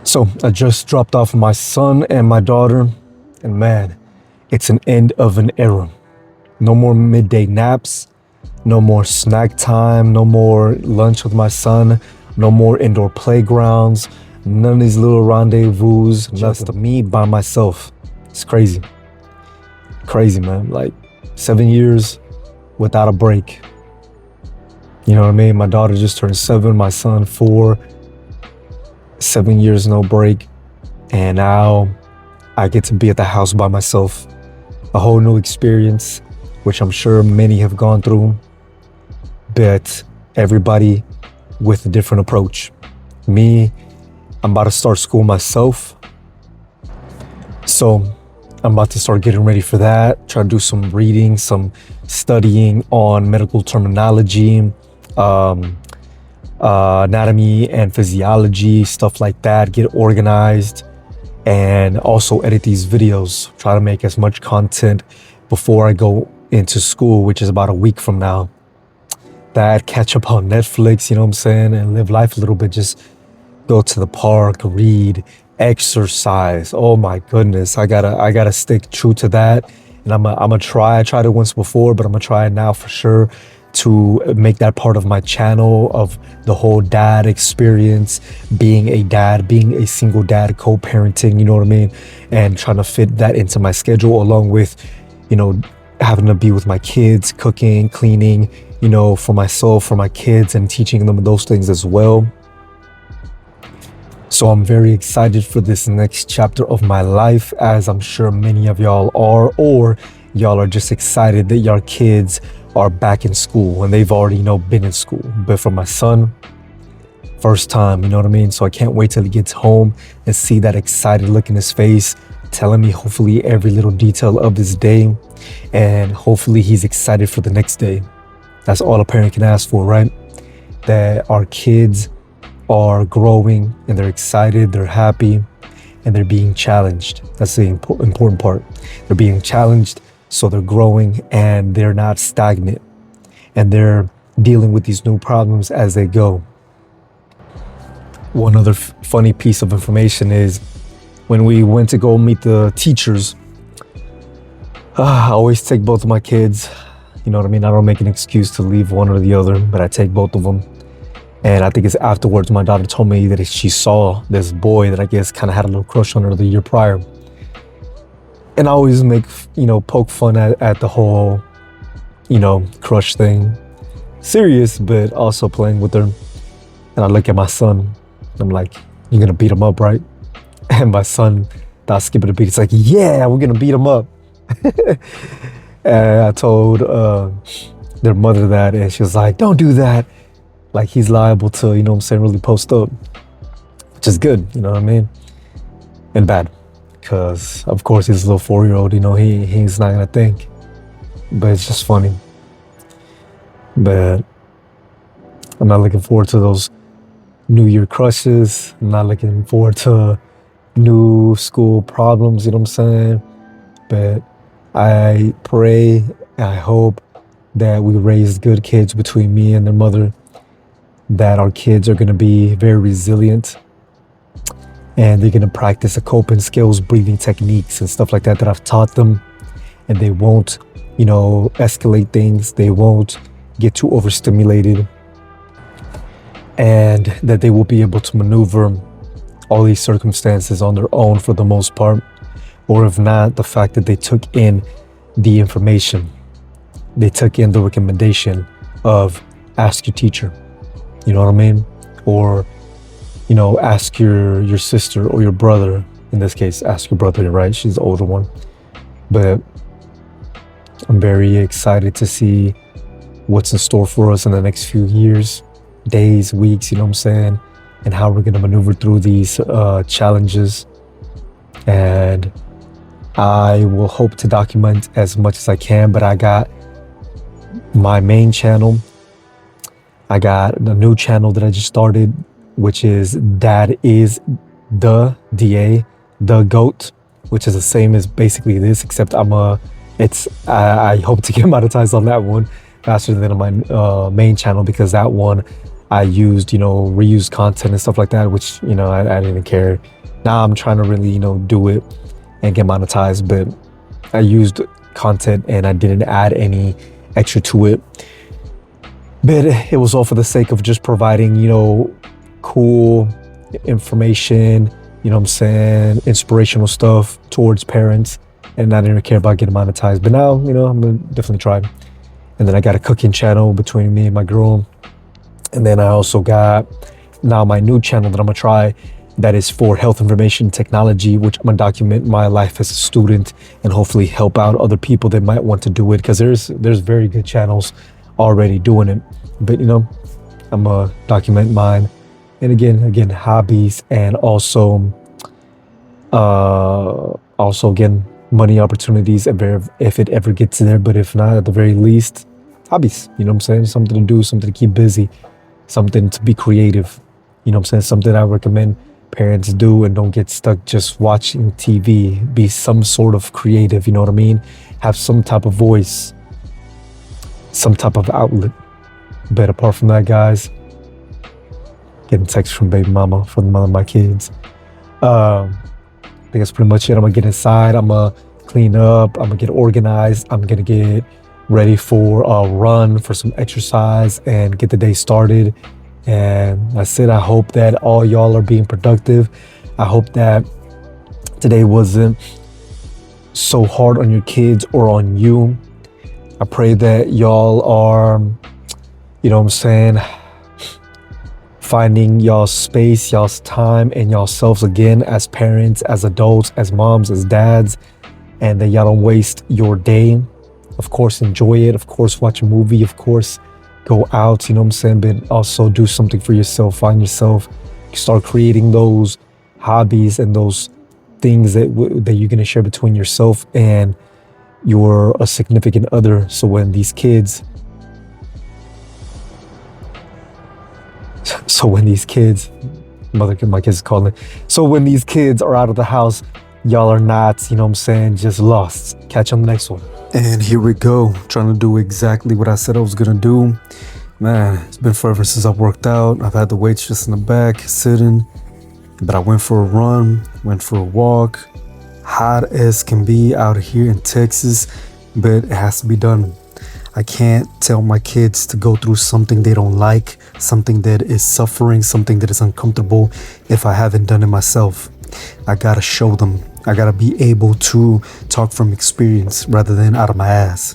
So I just dropped off my son and my daughter, and man, it's an end of an era. No more midday naps, no more snack time, no more lunch with my son, no more indoor playgrounds, none of these little rendezvous, just me by myself. It's crazy. Crazy, man. Like 7 years without a break. You know what I mean? My daughter just turned 7, my son 4. 7 years, no break. And now I get to be at the house by myself. A whole new experience, which I'm sure many have gone through, but everybody with a different approach. Me, I'm about to start school myself. So I'm about to start getting ready for that. Try to do some reading, some studying on medical terminology, anatomy and physiology, stuff like that. Get organized and also edit these videos. Try to make as much content before I go into school, which is about a week from now. That, catch up on Netflix, you know what I'm saying, and live life a little bit. Just go to the park, read, exercise. Oh my goodness, I gotta stick true to that. And I'm gonna try. I tried it once before, but I'm gonna try it now for sure, to make that part of my channel, of the whole dad experience, being a dad, being a single dad, co-parenting, you know what I mean, and trying to fit that into my schedule, along with, you know, having to be with my kids, cooking, cleaning, you know, for myself, for my kids, and teaching them those things as well. So I'm very excited for this next chapter of my life, as I'm sure many of y'all are, or y'all are just excited that your kids are back in school when they've already, you know, been in school. But for my son, first time, you know what I mean? So I can't wait till he gets home and see that excited look in his face, telling me hopefully every little detail of this day, and hopefully he's excited for the next day. That's all a parent can ask for, right? That our kids are growing and they're excited, they're happy, and they're being challenged. That's the important part. They're being challenged, so they're growing and they're not stagnant, and they're dealing with these new problems as they go. One other funny piece of information is when we went to go meet the teachers, I always take both of my kids. You know what I mean? I don't make an excuse to leave one or the other, but I take both of them. And I think it's afterwards my daughter told me that she saw this boy that I guess kind of had a little crush on her the year prior. And I always make, you know, poke fun at the whole, you know, crush thing. Serious, but also playing with her. And I look at my son, and I'm like, "You're gonna beat him up, right?" And my son, without skipping a beat, it's like, "Yeah, we're gonna beat him up." And I told their mother that, and she was like, "Don't do that." Like he's liable to, you know what I'm saying, really post up. Which is good, you know what I mean? And bad. Because, of course, he's a little 4-year-old, you know, he's not gonna think. But it's just funny. But I'm not looking forward to those New Year crushes. I'm not looking forward to new school problems, you know what I'm saying? But I pray, I hope that we raise good kids between me and their mother, that our kids are gonna be very resilient, and they're gonna practice the coping skills, breathing techniques and stuff like that I've taught them, and they won't, you know, escalate things. They won't get too overstimulated, and that they will be able to maneuver all these circumstances on their own for the most part. Or if not, the fact that they took in the information, they took in the recommendation of ask your teacher, you know what I mean? Or, you know, ask your sister or your brother. In this case, ask your brother, right? She's the older one. But I'm very excited to see what's in store for us in the next few years, days, weeks, you know what I'm saying? And how we're gonna maneuver through these challenges. And I will hope to document as much as I can, but I got my main channel. I got the new channel that I just started, which is Dad is the DA, the GOAT, which is the same as basically this, except I hope to get monetized on that one faster than on my main channel, because that one I used, you know, reused content and stuff like that, which, you know, I didn't care. Now I'm trying to really, do it and get monetized, but I used content and I didn't add any extra to it. But it was all for the sake of just providing, cool information, what I'm saying, inspirational stuff towards parents. And I didn't care about getting monetized. But now, I'm gonna definitely try. And then I got a cooking channel between me and my girl. And then I also got now my new channel that I'm gonna try that is for health information technology, which I'm gonna document my life as a student and hopefully help out other people that might want to do it, because there's very good channels already doing it. But I'm gonna document mine. And again, hobbies, and also again, money opportunities if it ever gets there. But if not, at the very least, hobbies, what I'm saying? Something to do, something to keep busy, something to be creative, what I'm saying? Something I recommend parents do, and don't get stuck just watching TV. Be some sort of creative, you know what I mean? Have some type of voice, some type of outlet. But apart from that, guys, getting text from baby mama for the mother of my kids. I think that's pretty much it. I'm gonna get inside. I'm gonna clean up. I'm gonna get organized. I'm gonna get ready for a run, for some exercise, and get the day started. And that's it. I hope that all y'all are being productive. I hope that today wasn't so hard on your kids or on you. I pray that y'all are, what I'm saying, finding y'all's space, y'all's time, and y'allselves again as parents, as adults, as moms, as dads, and that y'all don't waste your day. Of course, enjoy it. Of course, watch a movie. Of course, go out, what I'm saying, but also do something for yourself. Find yourself, start creating those hobbies and those things that you're going to share between yourself and your a significant other. So when these kids my kids is calling. So when these kids are out of the house, y'all are not, what I'm saying, just lost. Catch on the next one. And here we go, trying to do exactly what I said I was gonna do. Man, it's been forever since I worked out. I've had the weights just in the back, sitting. But I went for a run, went for a walk. Hot as can be out here in Texas, but it has to be done. I can't tell my kids to go through something they don't like, something that is suffering, something that is uncomfortable if I haven't done it myself. I gotta show them. I gotta be able to talk from experience rather than out of my ass.